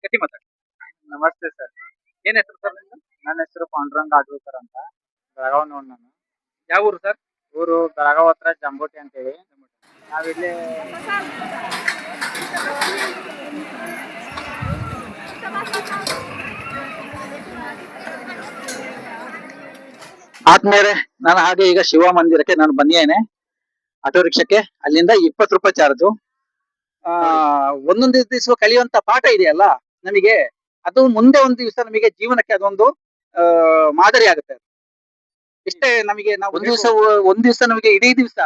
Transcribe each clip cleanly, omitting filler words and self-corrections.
ಗಟ್ಟಿ ಮಾತಾಡಿ. ನಮಸ್ತೆ ಸರ್. ಏನ್ ಹೆಸರು ಸರ್ ನಿಮ್ದು? ನನ್ನ ಹೆಸರು ಪಾಂಡುರಂಗ ಆಡ್ಲೂಕರ್ ಅಂತ. ಬೆಳಗಾವ್ ನಾನು. ಯಾವ ಊರು ಸರ್? ಊರು ಬೆಳಗಾವ್ ಹತ್ರ ಜಂಬೋಟಿ ಅಂತೇಳಿ. ನಾವಿಲ್ಲಿ ಆದ್ಮೇಲೆ ನಾನು ಹಾಗೆ ಈಗ ಶಿವ ಮಂದಿರಕ್ಕೆ ನಾನು ಬಂದಿದ್ದೇನೆ. ಆಟೋ ರಿಕ್ಷಕ್ಕೆ ಅಲ್ಲಿಂದ 20 ರೂಪಾಯಿ ಚಾರ್ಜು. ಒಂದೊಂದು ದಿವಸ ಕಲಿಯುವಂತ ಪಾಠ ಇದೆಯಲ್ಲ ನಮಗೆ, ಅದು ಮುಂದೆ ಒಂದು ದಿವಸ ನಮಗೆ ಜೀವನಕ್ಕೆ ಅದೊಂದು ಮಾದರಿ ಆಗುತ್ತೆ. ಇಷ್ಟೇ ನಮಗೆ ನಾವು ಒಂದ್ ದಿವಸ ನಮಗೆ ಇಡೀ ದಿವಸ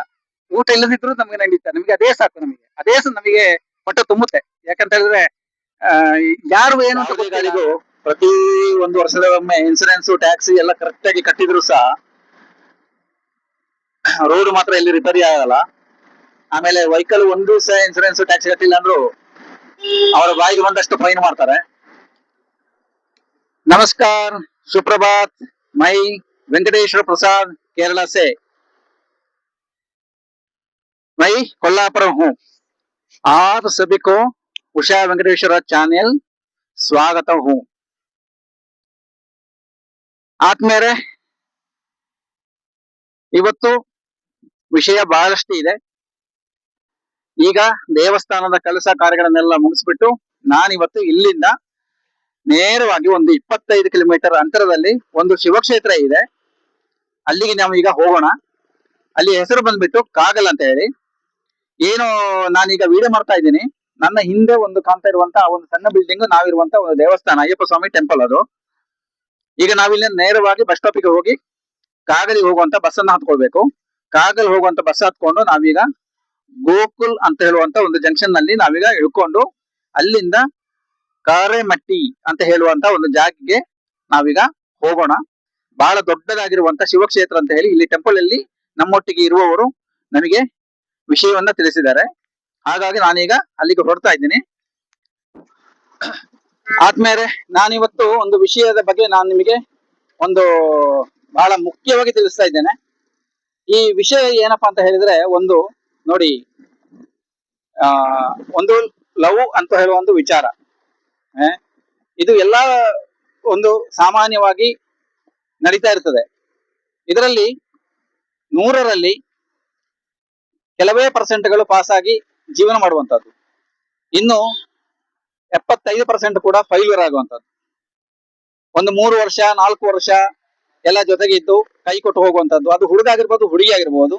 ಊಟ ಇಲ್ಲದಿದ್ರು ನಮಗೆ ನಡೀತಾ, ನಮಗೆ ಅದೇ ಸಾಕು, ಅದೇ ನಮಗೆ ಹೊಟ್ಟೆ ತುಂಬುತ್ತೆ. ಯಾಕಂತ ಹೇಳಿದ್ರೆ ಯಾರು ಏನು ಅಂತ ಗೊತ್ತಿಲ್ಲ. ಪ್ರತಿ ಒಂದು ವರ್ಷದ ಒಮ್ಮೆ ಇನ್ಸೂರೆನ್ಸ್ ಟ್ಯಾಕ್ಸ್ ಎಲ್ಲ ಕರೆಕ್ಟ್ ಆಗಿ ಕಟ್ಟಿದ್ರು ಸಹ ರೋಡ್ ಮಾತ್ರ ಎಲ್ಲಿ ರಿಪೇರಿ ಆಗಲ್ಲ. ಆಮೇಲೆ ವೆಹಿಕಲ್ ಒಂದು ದಿವಸ ಇನ್ಸೂರೆನ್ಸ್ ಟ್ಯಾಕ್ಸ್ ಕಟ್ಟಿಲ್ಲ ಅಂದ್ರು ಅವರ ಬಾಯಿಗೆ ಬಂದಷ್ಟು ಫೈನ್ ಮಾಡ್ತಾರೆ. नमस्कार, सुप्रभात। मैं वेंकटेश्वर प्रसाद केरला से, मैं कोल्हापुर हूँ। आप सभी को उषा वेंकटेश्वर चैनल स्वागत हूँ। ಆತ್ಮೇಲೆ ಇವತ್ತು ವಿಷಯ ಬಹಳಷ್ಟು ಇದೆ. ಈಗ ದೇವಸ್ಥಾನದ ಕೆಲಸ ಕಾರ್ಯಗಳನ್ನೆಲ್ಲ ಮುಗಿಸ್ಬಿಟ್ಟು ನಾನಿವತ್ತು ಇಲ್ಲಿಂದ ನೇರವಾಗಿ ಒಂದು 25 ಕಿಲೋಮೀಟರ್ ಅಂತರದಲ್ಲಿ ಒಂದು ಶಿವಕ್ಷೇತ್ರ ಇದೆ, ಅಲ್ಲಿಗೆ ನಾವು ಈಗ ಹೋಗೋಣ. ಅಲ್ಲಿ ಹೆಸರು ಬಂದ್ಬಿಟ್ಟು ಕಾಗಲ್ ಅಂತ ಹೇಳಿ. ಏನು ನಾನೀಗ ವಿಡಿಯೋ ಮಾಡ್ತಾ ಇದ್ದೀನಿ, ನನ್ನ ಹಿಂದೆ ಒಂದು ಕಾಣ್ತಾ ಇರುವಂತ ಒಂದು ಸಣ್ಣ ಬಿಲ್ಡಿಂಗ್ ನಾವಿರುವಂತ ಒಂದು ದೇವಸ್ಥಾನ, ಅಯ್ಯಪ್ಪ ಸ್ವಾಮಿ ಟೆಂಪಲ್ ಅದು. ಈಗ ನಾವಿಲ್ಲಿ ನೇರವಾಗಿ ಬಸ್ ಸ್ಟಾಪಿಗೆ ಹೋಗಿ ಕಾಗಲಿಗೆ ಹೋಗುವಂತ ಬಸ್ ಅನ್ನ ಹತ್ಕೊಳ್ಬೇಕು. ಕಾಗಲ್ ಹೋಗುವಂತ ಬಸ್ ಹತ್ಕೊಂಡು ನಾವೀಗ ಗೋಕುಲ್ ಅಂತ ಹೇಳುವಂತ ಒಂದು ಜಂಕ್ಷನ್ ನಲ್ಲಿ ನಾವೀಗ ಇಳ್ಕೊಂಡು ಅಲ್ಲಿಂದ ಕಾರೆಮಟ್ಟಿ ಅಂತ ಹೇಳುವಂತ ಒಂದು ಜಾಗಕ್ಕೆ ನಾವೀಗ ಹೋಗೋಣ. ಬಹಳ ದೊಡ್ಡದಾಗಿರುವಂತ ಶಿವಕ್ಷೇತ್ರ ಅಂತ ಹೇಳಿ ಇಲ್ಲಿ ಟೆಂಪಲ್ ಅಲ್ಲಿ ನಮ್ಮೊಟ್ಟಿಗೆ ಇರುವವರು ನಮಗೆ ವಿಷಯವನ್ನ ತಿಳಿಸಿದ್ದಾರೆ. ಹಾಗಾಗಿ ನಾನೀಗ ಅಲ್ಲಿಗೆ ಹೊರಡ್ತಾ ಇದ್ದೀನಿ. ಆದ್ಮೇಲೆ ನಾನಿವತ್ತು ಒಂದು ವಿಷಯದ ಬಗ್ಗೆ ನಾನು ನಿಮಗೆ ಒಂದು ಬಹಳ ಮುಖ್ಯವಾಗಿ ತಿಳಿಸ್ತಾ ಇದ್ದೇನೆ. ಈ ವಿಷಯ ಏನಪ್ಪಾ ಅಂತ ಹೇಳಿದ್ರೆ, ಒಂದು ನೋಡಿ, ಒಂದು ಲವ್ ಅಂತ ಹೇಳುವ ಒಂದು ವಿಚಾರ. ಇದು ಎಲ್ಲ ಒಂದು ಸಾಮಾನ್ಯವಾಗಿ ನಡೀತಾ ಇರ್ತದೆ. ಇದರಲ್ಲಿ 100ರಲ್ಲಿ ಕೆಲವೇ ಪರ್ಸೆಂಟ್ಗಳು ಪಾಸ್ ಆಗಿ ಜೀವನ ಮಾಡುವಂತದ್ದು, ಇನ್ನು 75% ಕೂಡ ಫೈಲ್ಯೂರ್ ಆಗುವಂತದ್ದು. ಒಂದು 3 ವರ್ಷ 4 ವರ್ಷ ಎಲ್ಲ ಜೊತೆಗೆ ಇದ್ದು ಕೈ ಕೊಟ್ಟು ಹೋಗುವಂತದ್ದು, ಅದು ಹುಡುಗ ಆಗಿರ್ಬೋದು ಹುಡುಗಿ ಆಗಿರ್ಬೋದು.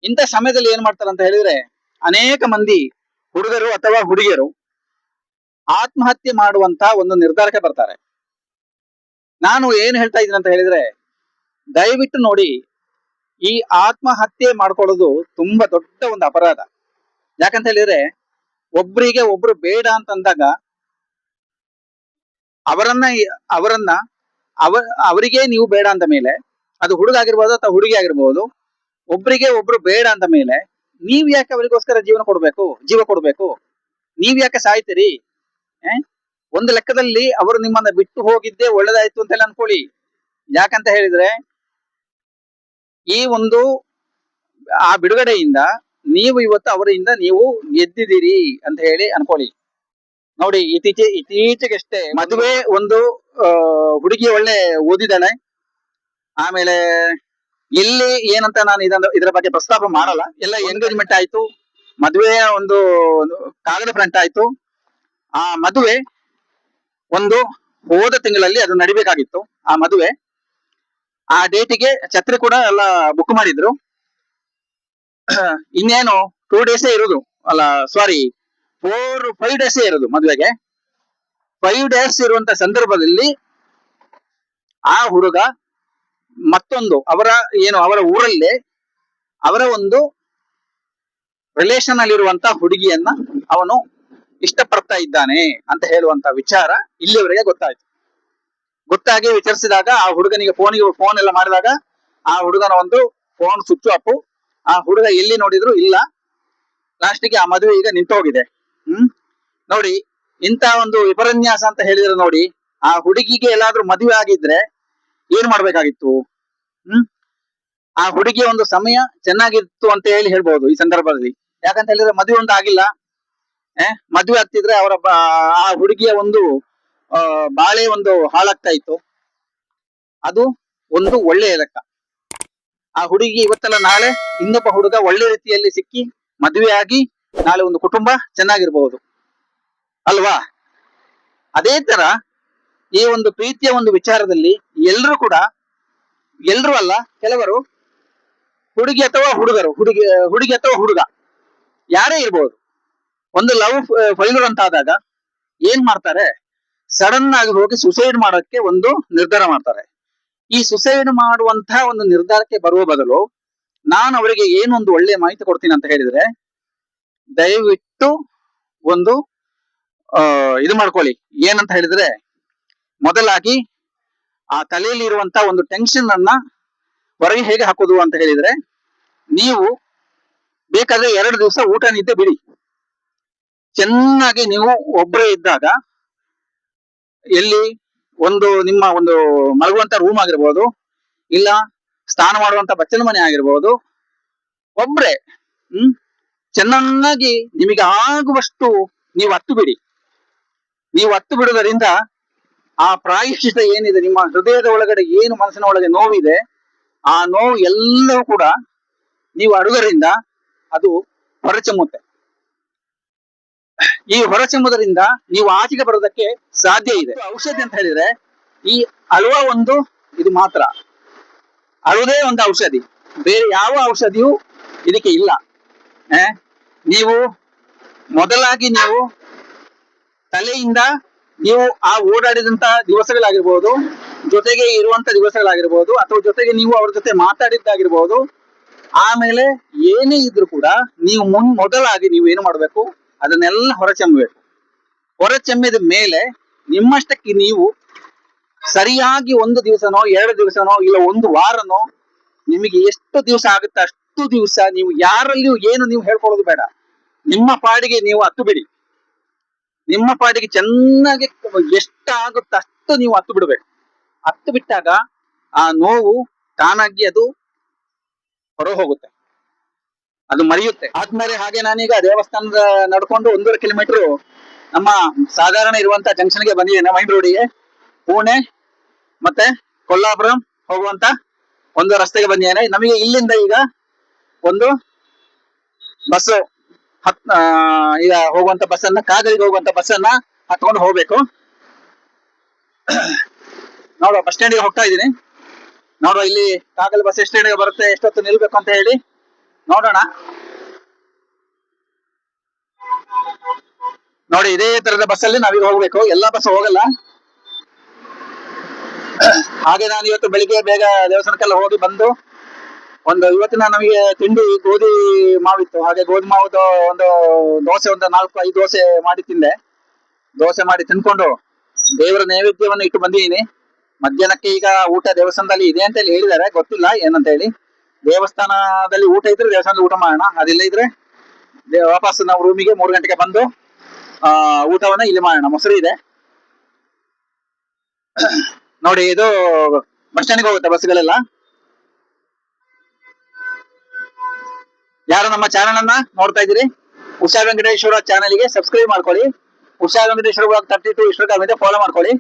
ಇಂಥ ಸಮಯದಲ್ಲಿ ಏನ್ ಮಾಡ್ತಾರೆ ಅಂತ ಹೇಳಿದ್ರೆ, ಅನೇಕ ಮಂದಿ ಹುಡುಗರು ಅಥವಾ ಹುಡುಗಿಯರು ಆತ್ಮಹತ್ಯೆ ಮಾಡುವಂತ ಒಂದು ನಿರ್ಧಾರಕ್ಕೆ ಬರ್ತಾರೆ. ನಾನು ಏನ್ ಹೇಳ್ತಾ ಇದ್ದೀನಿ ಅಂತ ಹೇಳಿದ್ರೆ, ದಯವಿಟ್ಟು ನೋಡಿ, ಈ ಆತ್ಮಹತ್ಯೆ ಮಾಡ್ಕೊಳ್ಳೋದು ತುಂಬಾ ದೊಡ್ಡ ಒಂದು ಅಪರಾಧ. ಯಾಕಂತ ಹೇಳಿದ್ರೆ, ಒಬ್ರಿಗೆ ಒಬ್ರು ಬೇಡ ಅಂತಂದಾಗ ಅವರಿಗೆ ನೀವು ಬೇಡ ಅಂತ ಮೇಲೆ, ಅದು ಹುಡುಗ ಆಗಿರ್ಬೋದು ಅಥವಾ ಹುಡುಗಿ ಆಗಿರ್ಬೋದು, ಒಬ್ರಿಗೆ ಒಬ್ರು ಬೇಡ ಅಂತ ಮೇಲೆ ನೀವ್ ಯಾಕೆ ಅವರಿಗೋಸ್ಕರ ಜೀವ ಕೊಡ್ಬೇಕು? ನೀವ್ ಯಾಕೆ ಸಾಯ್ತೀರಿ? ಒಂದು ಲೆಕ್ಕದಲ್ಲಿ ಅವರು ನಿಮ್ಮನ್ನ ಬಿಟ್ಟು ಹೋಗಿದ್ದೇ ಒಳ್ಳೇದಾಯ್ತು ಅಂತೆಲ್ಲ ಅನ್ಕೊಳ್ಳಿ. ಯಾಕಂತ ಹೇಳಿದ್ರೆ, ಈ ಒಂದು ಆ ಬಿಡುಗಡೆಯಿಂದ ನೀವು ಇವತ್ತು ಅವರಿಂದ ನೀವು ಗೆದ್ದಿದ್ದೀರಿ ಅಂತ ಹೇಳಿ ಅನ್ಕೊಳ್ಳಿ. ನೋಡಿ, ಇತ್ತೀಚೆಗಷ್ಟೇ ಮದುವೆ ಒಂದು ಹುಡುಗಿ ಒಳ್ಳೆ ಓದಿದಾಳೆ. ಆಮೇಲೆ ಎಲ್ಲಿ ಏನಂತ ನಾನು ಇದರ ಬಗ್ಗೆ ಪ್ರಸ್ತಾಪ ಮಾಡಲ್ಲ. ಎಲ್ಲ ಎಂಗೇಜ್ಮೆಂಟ್ ಆಯ್ತು, ಮದುವೆಯ ಒಂದು ಕಾಗದ ಫ್ರಂಟ್ ಆಯ್ತು. ಆ ಮದುವೆ ಒಂದು ಹೋದ ತಿಂಗಳಲ್ಲಿ ಅದು ನಡಿಬೇಕಾಗಿತ್ತು. ಆ ಮದುವೆ ಆ ಡೇಟಿಗೆ ಛತ್ರಿ ಕೂಡ ಎಲ್ಲ ಬುಕ್ ಮಾಡಿದ್ರು. ಇನ್ನೇನು 2 ಡೇಸೇ ಇರುದು, ಅಲ್ಲ ಸಾರಿ 5 ಡೇಸೇ ಇರುದು ಮದುವೆಗೆ. 5 ಡೇಸ್ ಇರುವಂತ ಸಂದರ್ಭದಲ್ಲಿ ಆ ಹುಡುಗ ಮತ್ತೊಂದು ಅವರ ಊರಲ್ಲೇ ಅವರ ಒಂದು ರಿಲೇಷನ್ ಅಲ್ಲಿರುವಂತ ಹುಡುಗಿಯನ್ನ ಅವನು ಇಷ್ಟಪಡ್ತಾ ಇದ್ದಾನೆ ಅಂತ ಹೇಳುವಂತ ವಿಚಾರ ಇಲ್ಲಿವರೆಗೆ ಗೊತ್ತಾಗಿ ವಿಚಾರಿಸಿದಾಗ, ಆ ಹುಡುಗನಿಗೆ ಫೋನ್ ಎಲ್ಲ ಮಾಡಿದಾಗ ಆ ಹುಡುಗನ ಒಂದು ಫೋನ್ ಸ್ವಿಚ್ ಆಫ್. ಆ ಹುಡುಗ ಎಲ್ಲಿ ನೋಡಿದ್ರು ಇಲ್ಲ. ಲಾಸ್ಟಿಗೆ ಆ ಮದುವೆ ಈಗ ನಿಂತು ಹೋಗಿದೆ. ನೋಡಿ, ಇಂತ ಒಂದು ವಿಪರ್ಯಾಸ ಅಂತ ಹೇಳಿದ್ರೆ ನೋಡಿ, ಆ ಹುಡುಗಿಗೆ ಎಲ್ಲಾದ್ರೂ ಮದುವೆ ಆಗಿದ್ರೆ ಏನ್ ಮಾಡ್ಬೇಕಾಗಿತ್ತು? ಆ ಹುಡುಗಿಯ ಒಂದು ಸಮಯ ಚೆನ್ನಾಗಿತ್ತು ಅಂತ ಹೇಳ್ಬಹುದು ಈ ಸಂದರ್ಭದಲ್ಲಿ. ಯಾಕಂತ ಹೇಳಿದ್ರೆ ಮದುವೆ ಒಂದು ಆಗಿಲ್ಲ, ಮದ್ವೆ ಆಗ್ತಿದ್ರೆ ಅವರ ಆ ಹುಡುಗಿಯ ಒಂದು ಬಾಳೆ ಒಂದು ಹಾಳಾಗ್ತಾ ಇತ್ತು. ಅದು ಒಂದು ಒಳ್ಳೆಯ ಲೆಕ್ಕ. ಆ ಹುಡುಗಿ ಇವತ್ತಲ್ಲ ನಾಳೆ ಇನ್ನೊಬ್ಬ ಹುಡುಗ ಒಳ್ಳೆ ರೀತಿಯಲ್ಲಿ ಸಿಕ್ಕಿ ಮದುವೆ ಆಗಿ ನಾಳೆ ಒಂದು ಕುಟುಂಬ ಚೆನ್ನಾಗಿರ್ಬಹುದು ಅಲ್ವಾ? ಅದೇ ತರ ಈ ಒಂದು ಪ್ರೀತಿಯ ಒಂದು ವಿಚಾರದಲ್ಲಿ ಎಲ್ರೂ ಅಲ್ಲ, ಕೆಲವರು ಹುಡುಗಿ ಅಥವಾ ಹುಡುಗಿ ಅಥವಾ ಹುಡುಗ ಯಾರೇ ಇರ್ಬೋದು, ಒಂದು ಲವ್ ಫೈಲರ್ ಅಂತ ಆದಾಗ ಏನ್ ಮಾಡ್ತಾರೆ, ಸಡನ್ ಆಗಿ ಹೋಗಿ ಸುಸೈಡ್ ಮಾಡೋಕ್ಕೆ ಒಂದು ನಿರ್ಧಾರ ಮಾಡ್ತಾರೆ. ಈ ಸುಸೈಡ್ ಮಾಡುವಂತಹ ಒಂದು ನಿರ್ಧಾರಕ್ಕೆ ಬರುವ ಬದಲು ನಾನು ಅವರಿಗೆ ಏನೊಂದು ಒಳ್ಳೆ ಮಾಹಿತಿ ಕೊಡ್ತೀನಿ ಅಂತ ಹೇಳಿದ್ರೆ, ದಯವಿಟ್ಟು ಒಂದು ಇದು ಮಾಡ್ಕೊಳ್ಳಿ. ಏನಂತ ಹೇಳಿದ್ರೆ, ಮೊದಲಾಗಿ ಆ ತಲೆಯಲ್ಲಿ ಇರುವಂತಹ ಒಂದು ಟೆನ್ಷನ್ ಅನ್ನ ಹೊರಗೆ ಹೇಗೆ ಹಾಕೋದು ಅಂತ ಹೇಳಿದ್ರೆ, ನೀವು ಬೇಕಾದ್ರೆ 2 ದಿವಸ ಊಟ ನಿದ್ದೆ ಬಿಡಿ. ಚೆನ್ನಾಗಿ ನೀವು ಒಬ್ಬರೇ ಇದ್ದಾಗ ಎಲ್ಲಿ ನಿಮ್ಮ ಒಂದು ಮಲಗುವಂತ ರೂಮ್ ಆಗಿರ್ಬೋದು, ಇಲ್ಲ ಸ್ನಾನ ಮಾಡುವಂತ ಬಚ್ಚಲ ಮನೆ ಆಗಿರ್ಬೋದು, ಒಬ್ರೆ ಚೆನ್ನಾಗಿ ನಿಮಗೆ ಆಗುವಷ್ಟು ನೀವು ಹತ್ತು ಬಿಡಿ. ನೀವು ಹತ್ತು ಬಿಡುವುದರಿಂದ ಆ ಪ್ರಾಯಶ್ಚಿತ ಏನಿದೆ, ನಿಮ್ಮ ಹೃದಯದ ಒಳಗಡೆ ಏನು ಮನಸ್ಸಿನ ಒಳಗೆ ನೋವಿದೆ, ಆ ನೋವು ಎಲ್ಲವೂ ಕೂಡ ನೀವು ಅಡುಗರಿಂದ ಅದು ಹೊರಚೆಮ್ಮುತ್ತೆ. ಈ ಹೊರಚೆಮ್ಮುವುದರಿಂದ ನೀವು ಆಚೆಗೆ ಬರೋದಕ್ಕೆ ಸಾಧ್ಯ ಇದೆ. ಔಷಧಿ ಅಂತ ಹೇಳಿದ್ರೆ ಈ ಅಳುವ ಒಂದು ಇದು ಮಾತ್ರ, ಅಳುವುದೇ ಒಂದು ಔಷಧಿ, ಬೇರೆ ಯಾವ ಔಷಧಿಯೂ ಇದಕ್ಕೆ ಇಲ್ಲ. ನೀವು ಮೊದಲಾಗಿ ನೀವು ತಲೆಯಿಂದ ನೀವು ಆ ಓಡಾಡಿದಂತ ದಿವಸಗಳಾಗಿರ್ಬೋದು, ಜೊತೆಗೆ ಇರುವಂತ ದಿವಸಗಳಾಗಿರ್ಬೋದು, ಅಥವಾ ಜೊತೆಗೆ ನೀವು ಅವ್ರ ಜೊತೆ ಮಾತಾಡಿದ್ದಾಗಿರ್ಬೋದು, ಆಮೇಲೆ ಏನೇ ಇದ್ರು ಕೂಡ ನೀವು ಮೊದಲಾಗಿ ನೀವು ಏನು ಮಾಡ್ಬೇಕು, ಅದನ್ನೆಲ್ಲ ಹೊರಚೆಮ್ಮಬೇಕು. ಹೊರಚೆಮ್ಮಿದ ಮೇಲೆ ನಿಮ್ಮಷ್ಟಕ್ಕೆ ನೀವು ಸರಿಯಾಗಿ 1 ದಿವಸನೋ 2 ದಿವಸನೋ ಇಲ್ಲ 1 ವಾರನೋ, ನಿಮಗೆ ಎಷ್ಟು ದಿವಸ ಆಗುತ್ತೆ ಅಷ್ಟು ದಿವಸ ನೀವು ಯಾರಲ್ಲಿಯೂ ಏನು ನೀವು ಹೇಳ್ಕೊಳ್ಳೋದು ಬೇಡ. ನಿಮ್ಮ ಪಾಡಿಗೆ ನೀವು ಹತ್ತು ಬಿಡಿ. ನಿಮ್ಮ ಪಾಡಿಗೆ ಚೆನ್ನಾಗಿ ಎಷ್ಟಾಗುತ್ತೆ ಅಷ್ಟು ನೀವು ಹತ್ತು ಬಿಡ್ಬೇಕು. ಹತ್ತು ಬಿಟ್ಟಾಗ ಆ ನೋವು ತಾನಾಗಿ ಅದು ಹೊರ ಹೋಗುತ್ತೆ, ಅದು ಮರೆಯುತ್ತೆ. ಆದ್ಮೇಲೆ ಹಾಗೆ ನಾನೀಗ ದೇವಸ್ಥಾನದ ನಡ್ಕೊಂಡು 1.5 ಕಿಲೋಮೀಟರ್ ನಮ್ಮ ಸಾಧಾರಣ ಇರುವಂತ ಜಂಕ್ಷನ್ಗೆ ಬಂದಿದ್ದೇನೆ, ಮೈನ್ ರೋಡಿಗೆ. ಪುಣೆ ಮತ್ತೆ ಕೊಲ್ಲಾಪುರಂ ಹೋಗುವಂತ ಒಂದು ರಸ್ತೆಗೆ ಬಂದಿದ್ದೇನೆ. ನಮಗೆ ಇಲ್ಲಿಂದ ಈಗ ಒಂದು ಬಸ್ ಈಗ ಹೋಗುವಂತ ಬಸ್ಸನ್ನ, ಕಾಗಲಿಗೆ ಹೋಗುವಂತ ಬಸ್ಸನ್ನ ಹತ್ಕೊಂಡು ಹೋಗ್ಬೇಕು. ನೋಡುವ, ಬಸ್ ಸ್ಟ್ಯಾಂಡ್ಗೆ ಹೋಗ್ತಾ ಇದ್ದೀನಿ. ನೋಡುವ ಇಲ್ಲಿ ಕಾಗಲ್ ಬಸ್ ಸ್ಟ್ಯಾಂಡ್ಗೆ ಬರುತ್ತೆ, ಎಷ್ಟೊತ್ತು ನಿಲ್ಬೇಕು ಅಂತ ಹೇಳಿ ನೋಡೋಣ. ನೋಡಿ, ಇದೇ ತರದ ಬಸ್ಸಲ್ಲಿ ನಾವೀಗ ಹೋಗ್ಬೇಕು, ಎಲ್ಲಾ ಬಸ್ ಹೋಗಲ್ಲ. ಹಾಗೆ ನಾನು ಇವತ್ತು ಬೆಳಿಗ್ಗೆ ಬೇಗ ದೇವಸ್ಥಾನಕ್ಕೆಲ್ಲ ಹೋಗಿ ಬಂದು ಇವತ್ತಿನ ನಮಗೆ ತಿಂಡಿ ಗೋಧಿ ಮಾವಿತ್ತು. ಹಾಗೆ ಗೋಧಿ ಮಾವುದ ಒಂದು ದೋಸೆ, ಒಂದು 4-5 ದೋಸೆ ಮಾಡಿ ತಿಂದೆ. ದೋಸೆ ಮಾಡಿ ತಿನ್ಕೊಂಡು ದೇವರ ನೈವೇದ್ಯವನ್ನು ಇಟ್ಟು ಬಂದಿದ್ದೀನಿ. ಮಧ್ಯಾಹ್ನಕ್ಕೆ ಈಗ ಊಟ ದೇವಸ್ಥಾನದಲ್ಲಿ ಇದೆ ಅಂತ ಹೇಳಿ ಹೇಳಿದ್ದಾರೆ, ಗೊತ್ತಿಲ್ಲ ಏನಂತ ಹೇಳಿ. ದೇವಸ್ಥಾನದಲ್ಲಿ ಊಟ ಇದ್ರೆ ದೇವಸ್ಥಾನದಲ್ಲಿ ಊಟ ಮಾಡೋಣ, ಅದಿಲ್ಲ ಇದ್ರೆ ವಾಪಸ್ ನಾವು ರೂಮಿಗೆ 3 ಗಂಟೆಗೆ ಬಂದು ಊಟವನ್ನ ಇಲ್ಲಿ ಮಾಡೋಣ. ಮೊಸರು ಇದೆ ನೋಡಿ. ಇದು ಬಸ್ ಸ್ಟ್ಯಾಂಡ್ಗೆ ಹೋಗುತ್ತೆ ಬಸ್ಗಳೆಲ್ಲ. ಯಾರು ನಮ್ಮ ಚಾನೆಲ್ ಅನ್ನ ನೋಡ್ತಾ ಇದ್ದೀರಿ, ಉಷಾ ವೆಂಕಟೇಶ್ವರ ಚಾನೆಲ್ಗೆ ಸಬ್ಸ್ಕ್ರೈಬ್ ಮಾಡ್ಕೊಳ್ಳಿ. ಉಷಾ ವೆಂಕಟೇಶ್ವರ ಬ್ಲಾಗ್ 32 ಇನ್ಸ್ಟಾಗ್ರಾಮ್ ಇದೆ, ಫಾಲೋ ಮಾಡ್ಕೊಳ್ಳಿ.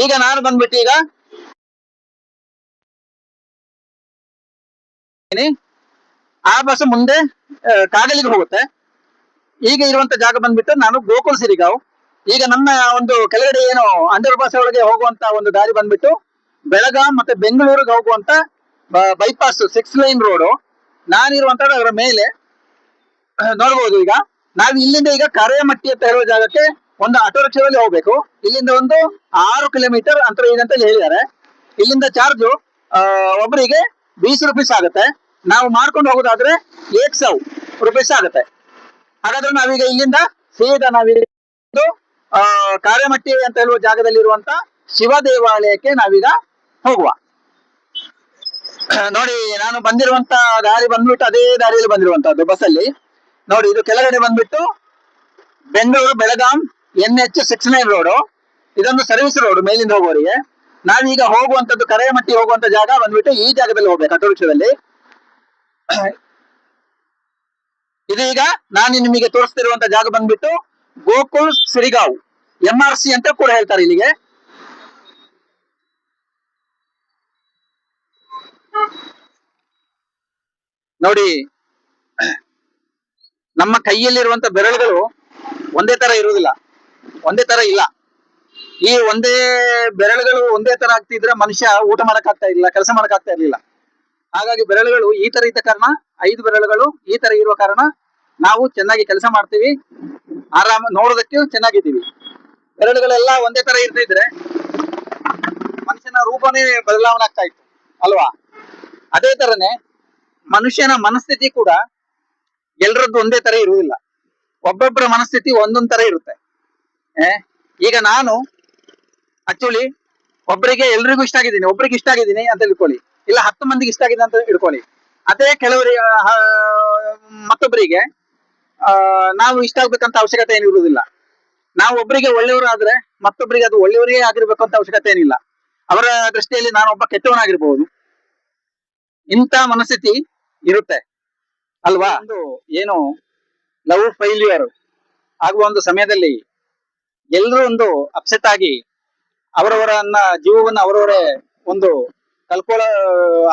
ಈಗ ನಾನು ಬಂದ್ಬಿಟ್ಟು ಈಗ ಆ ಬಸ್ ಮುಂದೆ ಕಾಗಲಿಗೆ ಹೋಗುತ್ತೆ. ಈಗ ಇರುವಂತ ಜಾಗ ಬಂದ್ಬಿಟ್ಟು ನಾನು ಗೋಕುಲ್ ಸಿರಿಗಾಂವ್. ಈಗ ನನ್ನ ಒಂದು ಕೆಳಗಡೆ ಏನು ಅಂಡರ್ ಪಾಸ್ ಒಳಗೆ ಹೋಗುವಂತ ಒಂದು ದಾರಿ ಬಂದ್ಬಿಟ್ಟು ಬೆಳಗಾಂ ಮತ್ತೆ ಬೆಂಗಳೂರಿಗೆ ಹೋಗುವಂತ ಬೈಪಾಸ್ 6 ಲೈನ್ ರೋಡ್. ನಾನಿರುವಂತ ಅದರ ಮೇಲೆ ನೋಡ್ಬೋದು. ಈಗ ನಾವು ಇಲ್ಲಿಂದ ಈಗ ಕರೆಮಟ್ಟಿ ಅಂತ ಹೇಳುವ ಜಾಗಕ್ಕೆ ಒಂದು ಆಟೋ ರಿಕ್ಷಾದಲ್ಲಿ ಹೋಗ್ಬೇಕು. ಇಲ್ಲಿಂದ ಒಂದು 6 ಕಿಲೋಮೀಟರ್ ಅಂತರ ಇದೆ ಅಂತ ಹೇಳಿದ್ದಾರೆ. ಇಲ್ಲಿಂದ ಚಾರ್ಜ್ ಒಬ್ಬರಿಗೆ 20 ರೂಪೀಸ್ ಆಗುತ್ತೆ. ನಾವು ಮಾಡ್ಕೊಂಡು ಹೋಗೋದಾದ್ರೆ 100 ರೂಪೀಸ್ ಆಗುತ್ತೆ. ಹಾಗಾದ್ರೆ ನಾವೀಗ ಇಲ್ಲಿಂದ ಸೀದಾ ನಾವೀಗ ಕಾರ್ಯಮಟ್ಟಿ ಅಂತ ಹೇಳುವ ಜಾಗದಲ್ಲಿರುವಂತ ಶಿವ ದೇವಾಲಯಕ್ಕೆ ನಾವೀಗ ಹೋಗುವ. ನೋಡಿ, ನಾನು ಬಂದಿರುವಂತ ದಾರಿ ಬಂದ್ಬಿಟ್ಟು ಅದೇ ದಾರಿಯಲ್ಲಿ ಬಂದಿರುವಂತದ್ದು ಬಸ್ಸಲ್ಲಿ. ನೋಡಿ, ಇದು ಕೆಳಗಡೆ ಬಂದ್ಬಿಟ್ಟು ಬೆಂಗಳೂರು ಬೆಳಗಾಂ NH 69 ರೋಡ್. ಇದೊಂದು ಸರ್ವಿಸ್ ರೋಡ್ ಮೇಲಿಂದ ಹೋಗುವವರಿಗೆ. ನಾವೀಗ ಹೋಗುವಂತದ್ದು ಕರೆಮಟ್ಟಿ ಹೋಗುವಂತ ಜಾಗ ಬಂದ್ಬಿಟ್ಟು ಈ ಜಾಗದಲ್ಲಿ ಹೋಗ್ಬೇಕು, ಆಟೋ ರಿಕ್ಷಾದಲ್ಲಿ. ಇದೀಗ ನಾನು ನಿಮಗೆ ತೋರಿಸ್ತಿರುವಂತ ಜಾಗ ಬಂದ್ಬಿಟ್ಟು ಗೋಕುಲ್ ಸಿರಿಗಾಂವ್ MRC ಅಂತ ಕೂಡ ಹೇಳ್ತಾರೆ ಇಲ್ಲಿಗೆ. ನೋಡಿ, ನಮ್ಮ ಕೈಯಲ್ಲಿರುವಂತ ಬೆರಳುಗಳು ಒಂದೇ ತರ ಇರುವುದಿಲ್ಲ, ಒಂದೇ ತರ ಇಲ್ಲ. ಈ ಒಂದೇ ಬೆರಳುಗಳು ಒಂದೇ ತರ ಆಗ್ತಿದ್ರೆ ಮನುಷ್ಯ ಊಟ ಮಾಡಕ್ ಆಗ್ತಾ ಇರ್ಲಿಲ್ಲ, ಕೆಲಸ ಮಾಡಕ್ ಆಗ್ತಾ ಇರ್ಲಿಲ್ಲ. ಹಾಗಾಗಿ ಬೆರಳುಗಳು ಈ ತರ ಇದ್ದ ಕಾರಣ, 5 ಬೆರಳುಗಳು ಈ ತರ ಇರುವ ಕಾರಣ ನಾವು ಚೆನ್ನಾಗಿ ಕೆಲಸ ಮಾಡ್ತೀವಿ, ಆರಾಮ ನೋಡೋದಕ್ಕೆ ಚೆನ್ನಾಗಿದ್ದೀವಿ. ಬೆರಳುಗಳೆಲ್ಲ ಒಂದೇ ತರ ಇರ್ತಿದ್ರೆ ಮನುಷ್ಯನ ರೂಪನೇ ಬದಲಾವಣೆ ಆಗ್ತಾ ಇತ್ತು ಅಲ್ವಾ? ಅದೇ ತರನೇ ಮನುಷ್ಯನ ಮನಸ್ಥಿತಿ ಕೂಡ ಎಲ್ಲರದ್ದು ಒಂದೇ ತರ ಇರುವುದಿಲ್ಲ. ಒಬ್ಬೊಬ್ಬರ ಮನಸ್ಥಿತಿ ಒಂದೊಂದ್ ತರ ಇರುತ್ತೆ. ಈಗ ನಾನು ಆಕ್ಚುಲಿ ಒಬ್ಬರಿಗೆ ಎಲ್ರಿಗೂ ಇಷ್ಟ ಆಗಿದ್ದೀನಿ, ಒಬ್ರಿಗೆ ಇಷ್ಟ ಆಗಿದ್ದೀನಿ ಅಂತ ಇಟ್ಕೊಳ್ಳಿ, ಇಲ್ಲ 10 ಮಂದಿಗೆ ಇಷ್ಟ ಆಗಿದೆ ಅಂತ ಇಟ್ಕೊಳ್ಳಿ. ಅದೇ ಕೆಲವರಿಗೆ ಮತ್ತೊಬ್ಬರಿಗೆ ನಾವು ಇಷ್ಟ ಆಗ್ಬೇಕಂತ ಅವಶ್ಯಕತೆ ಏನು ಇರುವುದಿಲ್ಲ. ನಾವು ಒಬ್ಬರಿಗೆ ಒಳ್ಳೆಯವರು ಆದ್ರೆ ಮತ್ತೊಬ್ಬರಿಗೆ ಅದು ಒಳ್ಳೆಯವರೇ ಆಗಿರ್ಬೇಕು ಅಂತ ಅವಶ್ಯಕತೆ ಏನಿಲ್ಲ. ಅವರ ದೃಷ್ಟಿಯಲ್ಲಿ ನಾನು ಒಬ್ಬ ಕೆಟ್ಟವನಾಗಿರ್ಬಹುದು. ಇಂಥ ಮನಸ್ಥಿತಿ ಇರುತ್ತೆ ಅಲ್ವಾ? ಒಂದು ಏನು ಲವ್ ಫೈಲ್ಯೂರ್ ಆಗುವ ಒಂದು ಸಮಯದಲ್ಲಿ ಎಲ್ಲರೂ ಒಂದು ಅಪ್ಸೆಟ್ ಆಗಿ ಅವರವರನ್ನ ಜೀವವನ್ನ ಅವರವರೇ ಒಂದು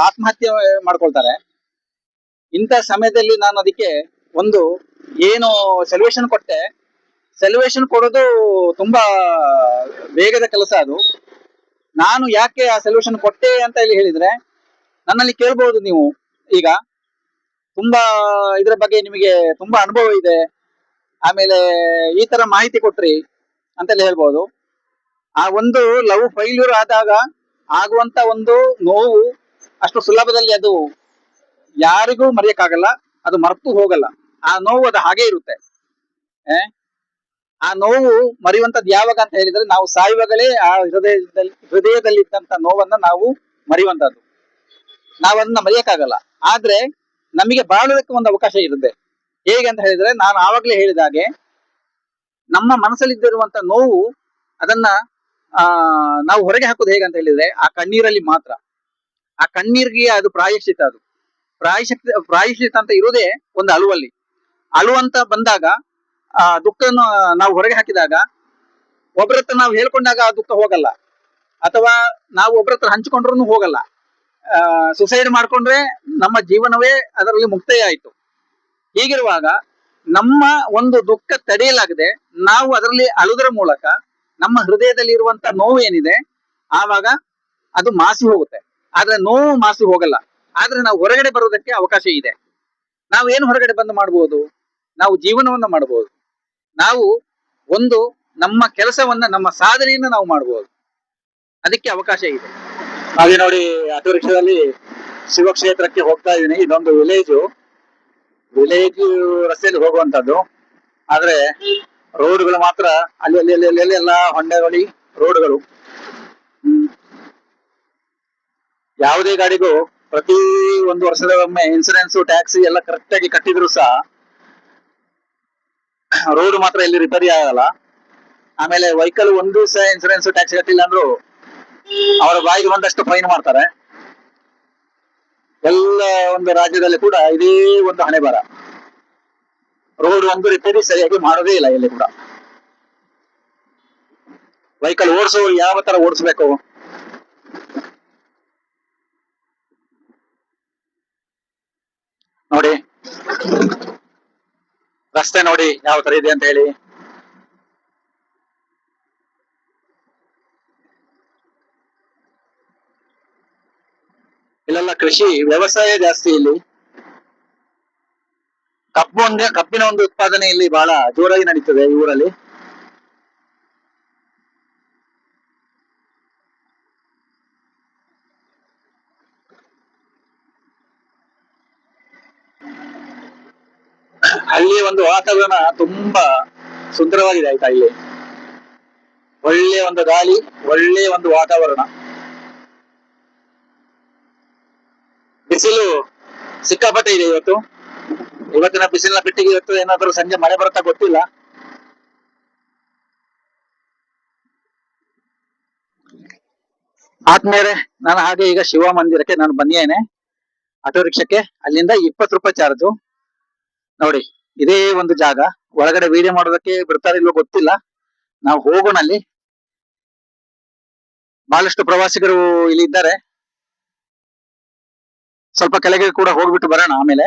ಆತ್ಮಹತ್ಯೆ ಮಾಡ್ಕೊಳ್ತಾರೆ. ಇಂಥ ಸಮಯದಲ್ಲಿ ನಾನು ಅದಕ್ಕೆ ಒಂದು ಏನು ಸೊಲ್ಯೂಷನ್ ಕೊಟ್ಟೆ. ಸೊಲ್ಯೂಷನ್ ಕೊಡೋದು ತುಂಬಾ ವೇಗದ ಕೆಲಸ ಅದು. ನಾನು ಯಾಕೆ ಆ ಸೊಲ್ಯೂಷನ್ ಕೊಟ್ಟೆ ಅಂತ ಹೇಳಿ ಹೇಳಿದ್ರೆ, ನನ್ನಲ್ಲಿ ಕೇಳ್ಬಹುದು ನೀವು, ಈಗ ತುಂಬಾ ಇದ್ರ ಬಗ್ಗೆ ನಿಮಗೆ ತುಂಬಾ ಅನುಭವ ಇದೆ, ಆಮೇಲೆ ಈ ತರ ಮಾಹಿತಿ ಕೊಟ್ರಿ ಅಂತೆಲ್ಲ ಹೇಳ್ಬೋದು. ಆ ಒಂದು ಲವ್ ಫೈಲ್ಯೂರ್ ಆದಾಗ ಆಗುವಂತ ಒಂದು ನೋವು ಅಷ್ಟು ಸುಲಭದಲ್ಲಿ ಅದು ಯಾರಿಗೂ ಮರೆಯಕ್ಕಾಗಲ್ಲ, ಅದು ಮರೆತು ಹೋಗಲ್ಲ. ಆ ನೋವು ಅದು ಹಾಗೆ ಇರುತ್ತೆ. ಆ ನೋವು ಮರೆಯುವಂತದ್ದು ಯಾವಾಗ ಅಂತ ಹೇಳಿದ್ರೆ, ನಾವು ಸಾಯುವಾಗಲೇ ಆ ಹೃದಯದಲ್ಲಿ ಇದ್ದಂತ ನೋವನ್ನ ನಾವು ಮರೆಯುವಂತದ್ದು. ನಾವು ಅದನ್ನ ಮರೆಯಕ್ಕಾಗಲ್ಲ. ಆದ್ರೆ ನಮಗೆ ಬಾಳೋದಕ್ಕೆ ಒಂದು ಅವಕಾಶ ಇರುತ್ತೆ. ಹೇಗೆ ಅಂತ ಹೇಳಿದ್ರೆ, ನಾನು ಆವಾಗ್ಲೇ ಹೇಳಿದ ಹಾಗೆ ನಮ್ಮ ಮನಸ್ಸಲ್ಲಿದ್ದಿರುವಂತ ನೋವು ಅದನ್ನ ನಾವು ಹೊರಗೆ ಹಾಕೋದು ಹೇಗೆ ಅಂತ ಹೇಳಿದ್ರೆ, ಆ ಕಣ್ಣೀರಲ್ಲಿ ಮಾತ್ರ. ಆ ಕಣ್ಣೀರಿಗೆ ಅದು ಪ್ರಾಯಶ್ಚಿತ. ಅದು ಪ್ರಾಯಶ್ಚಿತ ಅಂತ ಇರೋದೇ ಒಂದು ಅಳುವಲ್ಲಿ. ಅಳುವಂತ ಬಂದಾಗ ಆ ದುಃಖವನ್ನು ನಾವು ಹೊರಗೆ ಹಾಕಿದಾಗ, ಒಬ್ಬರತ್ರ ನಾವು ಹೇಳ್ಕೊಂಡಾಗ ಆ ದುಃಖ ಹೋಗಲ್ಲ, ಅಥವಾ ನಾವು ಒಬ್ಬರತ್ರ ಹಂಚಿಕೊಂಡ್ರು ಹೋಗಲ್ಲ. ಸುಸೈಡ್ ಮಾಡ್ಕೊಂಡ್ರೆ ನಮ್ಮ ಜೀವನವೇ ಅದರಲ್ಲಿ ಮುಕ್ತಾಯ ಆಯ್ತು. ಹೀಗಿರುವಾಗ ನಮ್ಮ ಒಂದು ದುಃಖ ತಡೆಯಲಾಗದೆ ನಾವು ಅದರಲ್ಲಿ ಅಳುವುದರ ಮೂಲಕ ನಮ್ಮ ಹೃದಯದಲ್ಲಿ ಇರುವಂತ ನೋವು ಏನಿದೆ ಆವಾಗ ಅದು ಮಾಸಿ ಹೋಗುತ್ತೆ. ಆದ್ರೆ ನೋವು ಮಾಸಿ ಹೋಗಲ್ಲ. ಆದ್ರೆ ನಾವು ಹೊರಗಡೆ ಬರುವುದಕ್ಕೆ ಅವಕಾಶ ಇದೆ. ನಾವು ಏನು ಹೊರಗಡೆ ಬಂದು ಮಾಡಬಹುದು? ನಾವು ಜೀವನವನ್ನ ಮಾಡಬಹುದು. ನಾವು ಒಂದು ನಮ್ಮ ಕೆಲಸವನ್ನ, ನಮ್ಮ ಸಾಧನೆಯನ್ನ ನಾವು ಮಾಡಬಹುದು. ಅದಕ್ಕೆ ಅವಕಾಶ ಇದೆ. ಹಾಗೆ ನೋಡಿ, ಆಟೋ ರಿಕ್ಷಾದಲ್ಲಿ ಶಿವಕ್ಷೇತ್ರಕ್ಕೆ ಹೋಗ್ತಾ ಇದ್ದೀನಿ. ಇದೊಂದು ವಿಲೇಜ್ ರಸ್ತೆಯಲ್ಲಿ ಹೋಗುವಂತದ್ದು. ಆದ್ರೆ ರೋಡ್ಗಳು ಮಾತ್ರ ಅಲ್ಲಿ ಅಲ್ಲಿ ಅಲ್ಲಿ ಅಲ್ಲಿ ಎಲ್ಲ ಹೊಂಡಗಳಿ ರೋಡ್ಗಳು. ಯಾವುದೇ ಗಾಡಿಗೂ ಪ್ರತಿ 1 ವರ್ಷದ ಒಮ್ಮೆ ಇನ್ಸೂರೆನ್ಸ್, ಟ್ಯಾಕ್ಸ್ ಎಲ್ಲ ಕರೆಕ್ಟ್ ಆಗಿ ಕಟ್ಟಿದ್ರು ಸಹ ರೋಡ್ ಮಾತ್ರ ಎಲ್ಲಿ ರಿಪೇರಿ ಆಗಲ್ಲ. ಆಮೇಲೆ ವೆಹಿಕಲ್ ಒಂದು ಸಹ ಇನ್ಸೂರೆನ್ಸ್, ಟ್ಯಾಕ್ಸ್ ಕಟ್ಟಿಲ್ಲ ಅಂದ್ರು ಅವರ ಬಾಯಿಗೆ ಬಂದಷ್ಟು ಫೈನ್ ಮಾಡ್ತಾರೆ. ಎಲ್ಲ ಒಂದು ರಾಜ್ಯದಲ್ಲಿ ಕೂಡ ಇದೇ ಒಂದು ಹಣೆ ಬರ. ರೋಡ್ ಒಂದು ರಿಪೇರಿ ಸರಿಯಾಗಿ ಮಾಡೋದೇ ಇಲ್ಲ ಇಲ್ಲಿ ಕೂಡ. ವೆಹಿಕಲ್ ಓಡಿಸೋರು ಯಾವ ತರ ಓಡಿಸ್ಬೇಕು, ನೋಡಿ ರಸ್ತೆ ನೋಡಿ ಯಾವ ತರ ಇದೆ ಅಂತ ಹೇಳಿ. ಇಲ್ಲೆಲ್ಲ ಕೃಷಿ ವ್ಯವಸಾಯ ಜಾಸ್ತಿ ಇಲ್ಲಿ. ಕಬ್ಬಿನ ಒಂದು ಉತ್ಪಾದನೆ ಇಲ್ಲಿ ಬಹಳ ಜೋರಾಗಿ ನಡೀತದೆ ಈ ಊರಲ್ಲಿ. ಅಲ್ಲಿ ಒಂದು ವಾತಾವರಣ ತುಂಬಾ ಸುಂದರವಾಗಿದೆ ಆಯ್ತಾ. ಇಲ್ಲಿ ಒಳ್ಳೆ ಒಂದು ಗಾಳಿ, ಒಳ್ಳೆ ಒಂದು ವಾತಾವರಣ. ಬಿಸಿಲು ಸಿಕ್ಕಾಪಟ್ಟೆ ಇದೆ ಇವತ್ತು. ಇವತ್ತಿನ ಬಿಸಿಲಿನ ಬಿಟ್ಟಿಗೆ ಇವತ್ತು ಏನಾದ್ರೂ ಸಂಜೆ ಮಳೆ ಬರುತ್ತಾ ಗೊತ್ತಿಲ್ಲ. ಆದ್ಮೇಲೆ ನಾನು ಹಾಗೆ ಈಗ ಶಿವ ಮಂದಿರಕ್ಕೆ ನಾನು ಬಂದಿದ್ದೇನೆ. ಆಟೋ ರಿಕ್ಷಕ್ಕೆ ಅಲ್ಲಿಂದ 20 ರೂಪಾಯಿ ಚಾರ್ಜು. ನೋಡಿ ಇದೇ ಒಂದು ಜಾಗ. ಒಳಗಡೆ ವಿಡಿಯೋ ಮಾಡೋದಕ್ಕೆ ಬಿಡ್ತಾರೆ ಇಲ್ವೋ ಗೊತ್ತಿಲ್ಲ. ನಾವು ಹೋಗೋಣ. ಅಲ್ಲಿ ಬಹಳಷ್ಟು ಪ್ರವಾಸಿಗರು ಇಲ್ಲಿ ಇದ್ದಾರೆ. ಸ್ವಲ್ಪ ಕೆಳಗೆ ಕೂಡ ಹೋಗ್ಬಿಟ್ಟು ಬರೋಣ ಆಮೇಲೆ.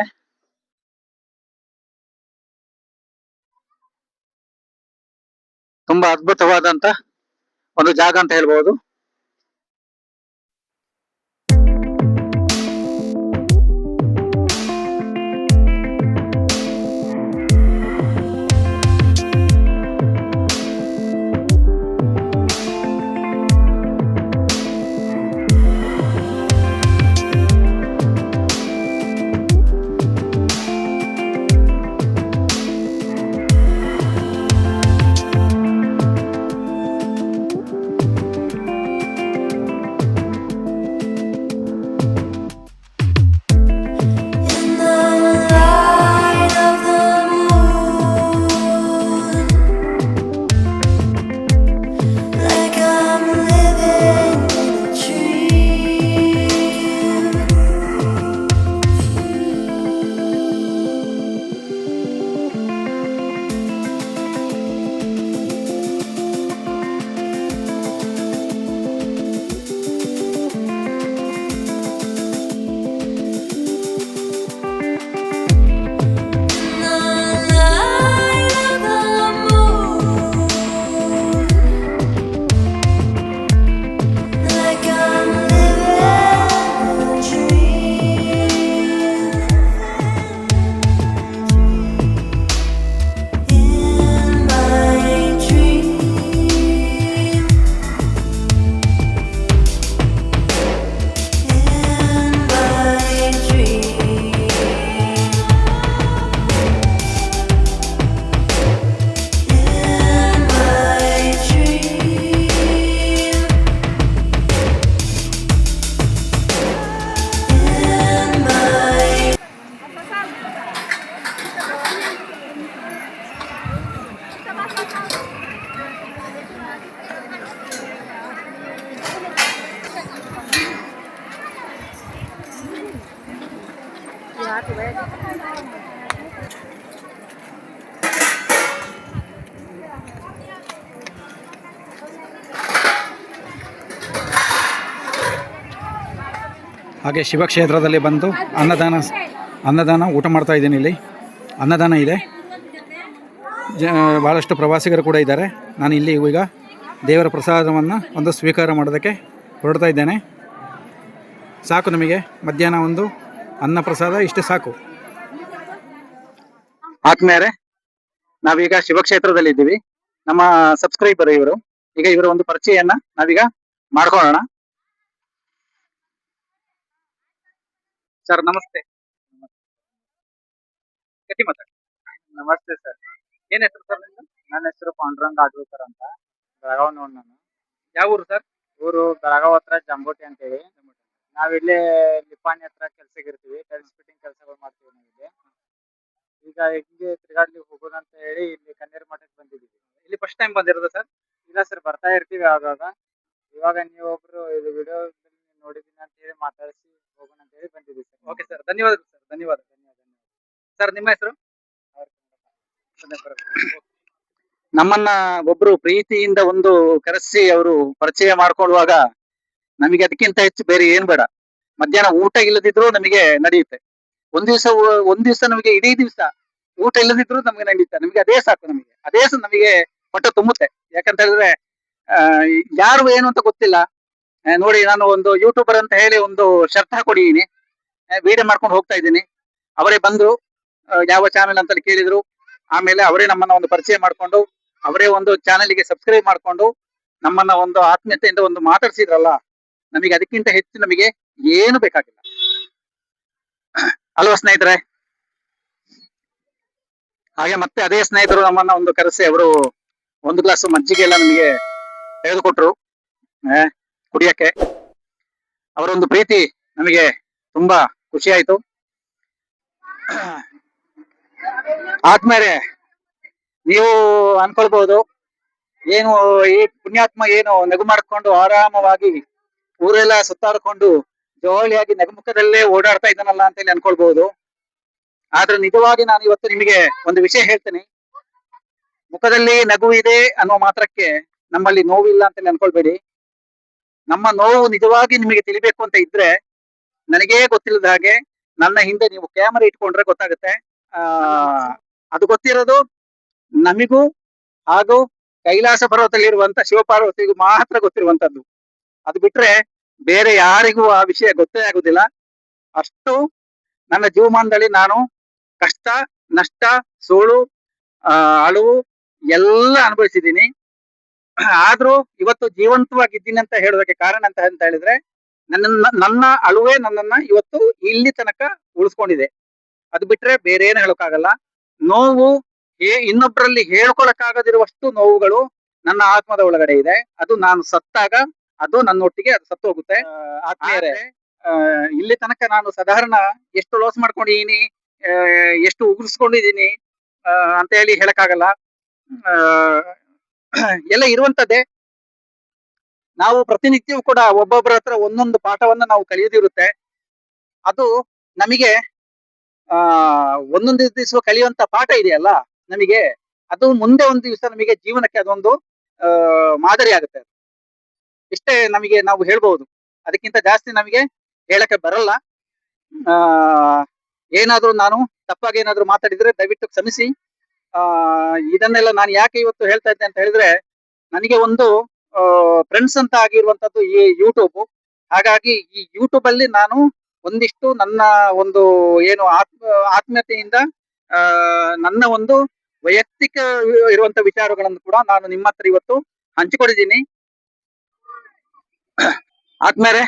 ತುಂಬಾ ಅದ್ಭುತವಾದಂತ ಒಂದು ಜಾಗ ಅಂತ ಹೇಳ್ಬಹುದು. ಹಾಗೆ ಶಿವಕ್ಷೇತ್ರದಲ್ಲಿ ಬಂದು ಅನ್ನದಾನ ಊಟ ಮಾಡ್ತಾ ಇದ್ದೀನಿ. ಇಲ್ಲಿ ಅನ್ನದಾನ ಇದೆ. ಭಾಳಷ್ಟು ಪ್ರವಾಸಿಗರು ಕೂಡ ಇದ್ದಾರೆ. ನಾನು ಇಲ್ಲಿ ಈಗ ದೇವರ ಪ್ರಸಾದವನ್ನು ಒಂದು ಸ್ವೀಕಾರ ಮಾಡೋದಕ್ಕೆ ಹೊರಡ್ತಾ ಇದ್ದೇನೆ. ಸಾಕು ನಮಗೆ ಮಧ್ಯಾಹ್ನ ಒಂದು ಅನ್ನ ಪ್ರಸಾದ ಇಷ್ಟು ಸಾಕು. ಆದ್ಮೇಲೆ ನಾವೀಗ ಶಿವಕ್ಷೇತ್ರದಲ್ಲಿ ಇದ್ದೀವಿ. ನಮ್ಮ ಸಬ್ಸ್ಕ್ರೈಬರ್ ಇವರು. ಈಗ ಇವರ ಒಂದು ಪರಿಚಯನ್ನ ನಾವೀಗ ಮಾಡ್ಕೊಳ್ಳೋಣ. ಸರ್ ನಮಸ್ತೆ. ಗಟ್ಟಿ ಮಾತಾಡಿ. ನಮಸ್ತೆ ಸರ್. ಏನ್ ಹೆಸರು ಸರ್ ನಿಮ್ದು? ನನ್ನ ಹೆಸರು ಪಾಂಡುರಂಗ ಆಡ್ವೇಕರ್ ಅಂತ. ಬೆಳಗಾವ್ ನೋಡಿ ನಾನು. ಯಾವ ಊರು ಸರ್? ಊರು ಬೆಳಗಾವ್ ಹತ್ರ ಜಂಬೋಟಿ ಅಂತೇಳಿ. ನಾವಿಲ್ಲಿ ಲಿಪಾನಿ ಹತ್ರ ಕೆಲ್ಸಕ್ಕೆ ಇರ್ತೀವಿ. ಟೈಲ್ಸ್ ಫಿಟ್ಟಿಂಗ್ ಕೆಲಸಗಳು ಮಾಡ್ತೀವಿ ನಾವಿಲ್ಲಿ. ಈಗ ಹಿಂಗೆ ತಿರುಗಾಡ್ಲಿ ಹೋಗೋಣ ಅಂತ ಹೇಳಿ ಇಲ್ಲಿ ಕನ್ನೇರಿ ಮಠಕ್ಕೆ ಬಂದಿದ್ದೀವಿ. ಇಲ್ಲಿ ಫಸ್ಟ್ ಟೈಮ್ ಬಂದಿರೋದು ಸರ್? ಇಲ್ಲ ಸರ್, ಬರ್ತಾ ಇರ್ತೀವಿ ಆಗಾಗ. ಇವಾಗ ನೀವೊಬ್ರು ಇದು ವಿಡಿಯೋ ನೋಡಿದ್ದೀನಿ ಅಂತ ಹೇಳಿ ಮಾತಾಡಿಸಿ ಹೋಗೋಣ ಅಂತ ಹೇಳಿ ಬಂದಿದ್ದೀವಿ ಸರ್. ಓಕೆ ಸರ್, ಧನ್ಯವಾದಗಳು ಸರ್. ಧನ್ಯವಾದ. ಸರ್ ನಿಮ್ಮ ಹೆಸರು? ನಮ್ಮನ್ನ ಒಬ್ರು ಪ್ರೀತಿಯಿಂದ ಒಂದು ಕರೆಸಿ ಅವರು ಪರಿಚಯ ಮಾಡ್ಕೊಳ್ಳುವಾಗ ನಮಗೆ ಅದಕ್ಕಿಂತ ಹೆಚ್ಚು ಬೇರೆ ಏನ್ ಬೇಡ. ಮಧ್ಯಾಹ್ನ ಊಟ ಇಲ್ಲದಿದ್ರು ನಮಗೆ ನಡೆಯುತ್ತೆ. ಒಂದ್ ದಿವಸ ನಮಗೆ ಇಡೀ ದಿವಸ ಊಟ ಇಲ್ಲದಿದ್ರು ನಮಗೆ ನಡೆಯುತ್ತೆ. ನಮಗೆ ಅದೇ ಸಾಕು. ನಮಗೆ ಹೊಟ್ಟೆ ತುಂಬುತ್ತೆ. ಯಾಕಂತ ಹೇಳಿದ್ರೆ ಆ ಯಾರು ಏನು ಅಂತ ಗೊತ್ತಿಲ್ಲ. ನೋಡಿ, ನಾನು ಒಂದು ಯೂಟ್ಯೂಬರ್ ಅಂತ ಹೇಳಿ ಒಂದು ಶರ್ಟ್ ಹಾಕೊಂಡಿದ್ದೀನಿ, ವಿಡಿಯೋ ಮಾಡ್ಕೊಂಡು ಹೋಗ್ತಾ ಇದ್ದೀನಿ. ಅವರೇ ಬಂದ್ರು, ಯಾವ ಚಾನೆಲ್ ಅಂತ ಕೇಳಿದ್ರು. ಆಮೇಲೆ ಅವರೇ ನಮ್ಮನ್ನ ಒಂದು ಪರಿಚಯ ಮಾಡ್ಕೊಂಡು, ಅವರೇ ಒಂದು ಚಾನೆಲ್ಗೆ ಸಬ್ಸ್ಕ್ರೈಬ್ ಮಾಡ್ಕೊಂಡು ನಮ್ಮನ್ನ ಒಂದು ಆತ್ಮೀಯತೆಯಿಂದ ಒಂದು ಮಾತಾಡ್ಸಿದ್ರಲ್ಲ, ನಮಗೆ ಅದಕ್ಕಿಂತ ಹೆಚ್ಚು ನಮಗೆ ಏನು ಬೇಕಾಗಿಲ್ಲ. ಅಲ್ವಾ ಸ್ನೇಹಿತರೆ? ಹಾಗೆ ಮತ್ತೆ ಅದೇ ಸ್ನೇಹಿತರು ನಮ್ಮನ್ನ ಒಂದು ಕರೆಸಿ ಅವರು ಒಂದು ಗ್ಲಾಸ್ ಮಜ್ಜಿಗೆ ಎಲ್ಲ ನಮಗೆ ತೆಗೆದುಕೊಟ್ರು ಕುಡಿಯಕ್ಕೆ. ಅವರೊಂದು ಪ್ರೀತಿ ನಮಗೆ ತುಂಬಾ ಖುಷಿ ಆಯ್ತು. ಆದ್ಮೇಲೆ ನೀವು ಅನ್ಕೊಳ್ಬಹುದು, ಏನು ಈ ಪುಣ್ಯಾತ್ಮ ಏನು ನಗು ಮಾಡ್ಕೊಂಡು ಆರಾಮವಾಗಿ ಊರೆಲ್ಲ ಸುತ್ತಾಡ್ಕೊಂಡು ಜೋಳಿಯಾಗಿ ನಗುಮುಖದಲ್ಲೇ ಓಡಾಡ್ತಾ ಇದ್ದಾನಲ್ಲ ಅಂತ ಹೇಳಿ ಅನ್ಕೊಳ್ಬಹುದು. ಆದ್ರೆ ನಿಜವಾಗಿ ನಾನು ಇವತ್ತು ನಿಮಗೆ ಒಂದು ವಿಷಯ ಹೇಳ್ತೇನೆ. ಮುಖದಲ್ಲಿ ನಗು ಇದೆ ಅನ್ನೋ ಮಾತ್ರಕ್ಕೆ ನಮ್ಮಲ್ಲಿ ನೋವಿಲ್ಲ ಅಂತ ಹೇಳಿ ಅನ್ಕೊಳ್ಬೇಡಿ. ನಮ್ಮ ನೋವು ನಿಜವಾಗಿ ನಿಮಗೆ ತಿಳಿಬೇಕು ಅಂತ ಇದ್ರೆ, ನನಗೇ ಗೊತ್ತಿಲ್ಲದ ಹಾಗೆ ನನ್ನ ಹಿಂದೆ ನೀವು ಕ್ಯಾಮರಾ ಇಟ್ಕೊಂಡ್ರೆ ಗೊತ್ತಾಗುತ್ತೆ. ಅದು ಗೊತ್ತಿರೋದು ನಮಿಗೂ ಹಾಗೂ ಕೈಲಾಸ ಪರ್ವತದಲ್ಲಿರುವಂತ ಶಿವಪಾರ್ವತಿಗೂ ಮಾತ್ರ ಗೊತ್ತಿರುವಂತದ್ದು. ಅದು ಬಿಟ್ರೆ ಬೇರೆ ಯಾರಿಗೂ ಆ ವಿಷಯ ಗೊತ್ತೇ ಆಗುದಿಲ್ಲ. ಅಷ್ಟು ನನ್ನ ಜೀವಮಾನದಲ್ಲಿ ನಾನು ಕಷ್ಟ, ನಷ್ಟ, ಸೋಲು, ಅಳುವು ಎಲ್ಲ ಅನುಭವಿಸಿದ್ದೀನಿ. ಆದ್ರೂ ಇವತ್ತು ಜೀವಂತವಾಗಿದ್ದೀನಿ ಅಂತ ಹೇಳೋದಕ್ಕೆ ಕಾರಣ ಅಂತ ಹೇಳಿದ್ರೆ, ನನ್ನ ಅಳುವೆ ನನ್ನನ್ನ ಇವತ್ತು ಇಲ್ಲಿ ತನಕ ಉಳಿಸ್ಕೊಂಡಿದೆ. ಅದು ಬಿಟ್ರೆ ಬೇರೆ ಏನು ಹೇಳೋಕ್ಕಾಗಲ್ಲ. ನೋವು ಇನ್ನೊಬ್ಬರಲ್ಲಿ ಹೇಳ್ಕೊಳಕ್ಕಾಗದಿರುವಷ್ಟು ನೋವುಗಳು ನನ್ನ ಆತ್ಮದ ಒಳಗಡೆ ಇದೆ. ಅದು ನಾನು ಸತ್ತಾಗ ಅದು ನನ್ನೊಟ್ಟಿಗೆ ಅದು ಸತ್ತು ಹೋಗುತ್ತೆ. ಆದ್ಮೇಲೆ ಇಲ್ಲಿ ತನಕ ನಾನು ಸಾಧಾರಣ ಎಷ್ಟು ಲಾಸ್ ಮಾಡ್ಕೊಂಡಿದ್ದೀನಿ, ಎಷ್ಟು ಉಗುರಿಸ್ಕೊಂಡಿದ್ದೀನಿ ಅಂತ ಹೇಳಿ ಹೇಳಕ್ಕಾಗಲ್ಲ. ಎಲ್ಲ ಇರುವಂತದ್ದೇ. ನಾವು ಪ್ರತಿನಿತ್ಯವೂ ಕೂಡ ಒಬ್ಬೊಬ್ಬರ ಹತ್ರ ಒಂದೊಂದು ಪಾಠವನ್ನ ನಾವು ಕಲಿಯೋದಿರುತ್ತೆ. ಅದು ನಮಗೆ ಒಂದೊಂದು ದಿವಸ ಕಲಿಯುವಂತ ಪಾಠ ಇದೆಯಲ್ಲ, ನಮಗೆ ಅದು ಮುಂದೆ ಒಂದು ದಿವಸ ನಮಗೆ ಜೀವನಕ್ಕೆ ಅದೊಂದು ಮಾದರಿ ಆಗುತ್ತೆ. ಇಷ್ಟೇ ನಮಗೆ ನಾವು ಹೇಳ್ಬಹುದು. ಅದಕ್ಕಿಂತ ಜಾಸ್ತಿ ನಮಗೆ ಹೇಳಕ್ಕೆ ಬರಲ್ಲ. ಏನಾದ್ರೂ ನಾನು ತಪ್ಪಾಗಿ ಏನಾದ್ರೂ ಮಾತಾಡಿದ್ರೆ ದಯವಿಟ್ಟು ಕ್ಷಮಿಸಿ. ಇದನ್ನೆಲ್ಲ ನಾನು ಯಾಕೆ ಇವತ್ತು ಹೇಳ್ತಾ ಇದ್ದೆ ಅಂತ ಹೇಳಿದ್ರೆ, ನನಗೆ ಒಂದು ಫ್ರೆಂಡ್ಸ್ ಅಂತ ಆಗಿರುವಂತದ್ದು ಈ ಯೂಟ್ಯೂಬ್. ಹಾಗಾಗಿ ಈ ಯೂಟ್ಯೂಬ್ ಅಲ್ಲಿ ನಾನು ಒಂದಿಷ್ಟು ನನ್ನ ಒಂದು ಏನು ಆತ್ಮೀಯತೆಯಿಂದ ನನ್ನ ಒಂದು ವೈಯಕ್ತಿಕ ಇರುವಂತ ವಿಚಾರಗಳನ್ನು ಕೂಡ ನಾನು ನಿಮ್ಮ ಹತ್ರ ಇವತ್ತು ಹಂಚಿಕೊಂಡಿದ್ದೀನಿ. ಆದ್ಮೇಲೆ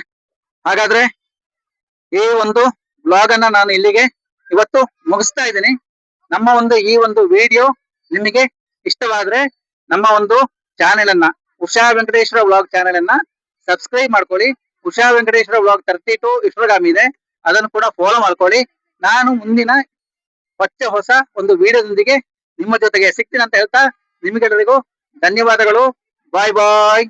ಹಾಗಾದ್ರೆ ಈ ಒಂದು ಬ್ಲಾಗ್ ಅನ್ನ ನಾನು ಇಲ್ಲಿಗೆ ಇವತ್ತು ಮುಗಿಸ್ತಾ ಇದ್ದೀನಿ. ನಮ್ಮ ಒಂದು ಈ ಒಂದು ವಿಡಿಯೋ ನಿಮಗೆ ಇಷ್ಟವಾದ್ರೆ ನಮ್ಮ ಒಂದು ಚಾನೆಲ್ ಅನ್ನ, ಉಷಾ ವೆಂಕಟೇಶ್ವರ ವ್ಲಾಗ್ ಚಾನೆಲ್ ಅನ್ನ ಸಬ್ಸ್ಕ್ರೈಬ್ ಮಾಡ್ಕೊಳ್ಳಿ. ಉಷಾ ವೆಂಕಟೇಶ್ವರ ವ್ಲಾಗ್ 32 ಇನ್ಸ್ಟಾಗ್ರಾಮ್ ಇದೆ, ಅದನ್ನು ಕೂಡ ಫಾಲೋ ಮಾಡ್ಕೊಳ್ಳಿ. ನಾನು ಮುಂದಿನ ಹೊಸ ಒಂದು ವಿಡಿಯೋದೊಂದಿಗೆ ನಿಮ್ಮ ಜೊತೆಗೆ ಸಿಗ್ತೀನಿ ಅಂತ ಹೇಳ್ತಾ ನಿಮಗೆಲ್ಲರಿಗೂ ಧನ್ಯವಾದಗಳು. ಬಾಯ್ ಬಾಯ್.